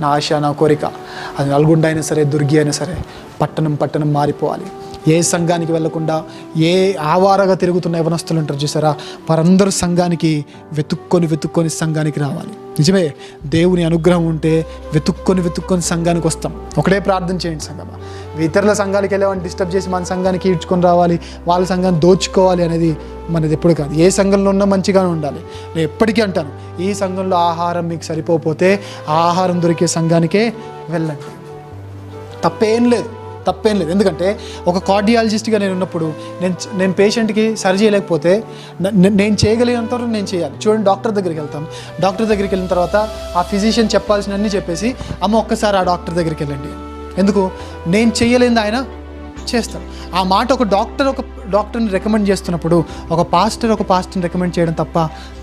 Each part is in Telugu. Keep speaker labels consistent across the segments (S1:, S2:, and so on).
S1: నా ఆశ, నా కోరిక అది నల్గొండ అయినా సరే, దుర్గి అయినా సరే, పట్టణం మారిపోవాలి. ఏ సంఘానికి వెళ్లకుండా ఏ ఆవారగా తిరుగుతున్న యవనస్తులు ఉంటారు చూసారా, వారందరూ సంఘానికి వెతుక్కొని సంఘానికి రావాలి. నిజమే, దేవుని అనుగ్రహం ఉంటే వెతుక్కొని సంఘానికి వస్తాం. ఒకటే ప్రార్థన చేయండి సంఘమా, ఇతరుల సంఘానికి వెళ్ళేవాడిని డిస్టర్బ్ చేసి మన సంఘానికి ఈడ్చుకొని రావాలి, వాళ్ళ సంఘాన్ని దోచుకోవాలి అనేది మనది ఎప్పుడు కాదు. ఏ సంఘంలో ఉన్నా మంచిగానే ఉండాలి. నేను ఎప్పటికీ అంటాను, ఈ సంఘంలో ఆహారం మీకు సరిపోతే ఆ ఆహారం దొరికే సంఘానికే వెళ్ళండి. తప్పేం లేదు. ఎందుకంటే ఒక కార్డియాలజిస్ట్గా నేను ఉన్నప్పుడు నేను పేషెంట్కి సరి చేయలేకపోతే నేను చేయగలిగినంత వరకు నేను చేయాలి. చూడండి, డాక్టర్ దగ్గరికి వెళ్తాం. డాక్టర్ దగ్గరికి వెళ్ళిన తర్వాత ఆ ఫిజిషియన్ చెప్పాల్సినవన్నీ చెప్పేసి, అమ్మ ఒక్కసారి ఆ డాక్టర్ దగ్గరికి వెళ్ళండి. ఎందుకు? నేను చేయలేనిది ఆయన చేస్తాడు. ఆ మాట ఒక డాక్టర్ని రికమెండ్ చేస్తున్నప్పుడు ఒక పాస్టర్ని రికమెండ్ చేయడం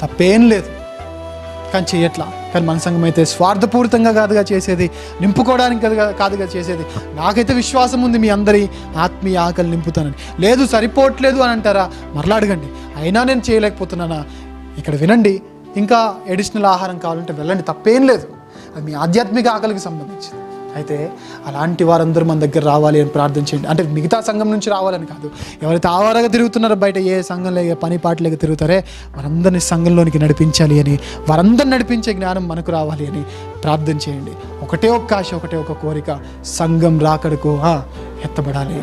S1: తప్పేం లేదు. కానీ చేయట్లా. కానీ మన సంఘం అయితే స్వార్థపూరితంగా కాదుగా చేసేది, నింపుకోవడానికి కాదుగా చేసేది. నాకైతే విశ్వాసం ఉంది మీ అందరి ఆత్మీయ ఆకలి నింపుతానని. లేదు సరిపోవట్లేదు అని అంటారా, మరలా అడగండి. అయినా నేను చేయలేకపోతున్నానా, ఇక్కడ వినండి. ఇంకా ఎడిషనల్ ఆహారం కావాలంటే వెళ్ళండి, తప్పేం లేదు. అది మీ ఆధ్యాత్మిక ఆకలికి సంబంధించింది. అయితే అలాంటి వారందరూ మన దగ్గర రావాలి అని ప్రార్థన చేయండి. అంటే మిగతా సంఘం నుంచి రావాలని కాదు, ఎవరైతే ఆవారగా తిరుగుతున్నారో, బయట ఏ సంఘంలో పని పాటలేక తిరుగుతారే, వారందరినీ సంఘంలోనికి నడిపించాలి అని, వారందరిని నడిపించే జ్ఞానం మనకు రావాలి అని ప్రార్థన చేయండి. ఒకటే ఒక్క ఆశ, ఒకటే ఒక కోరిక, సంఘం రాకడకు ఎత్తబడాలి.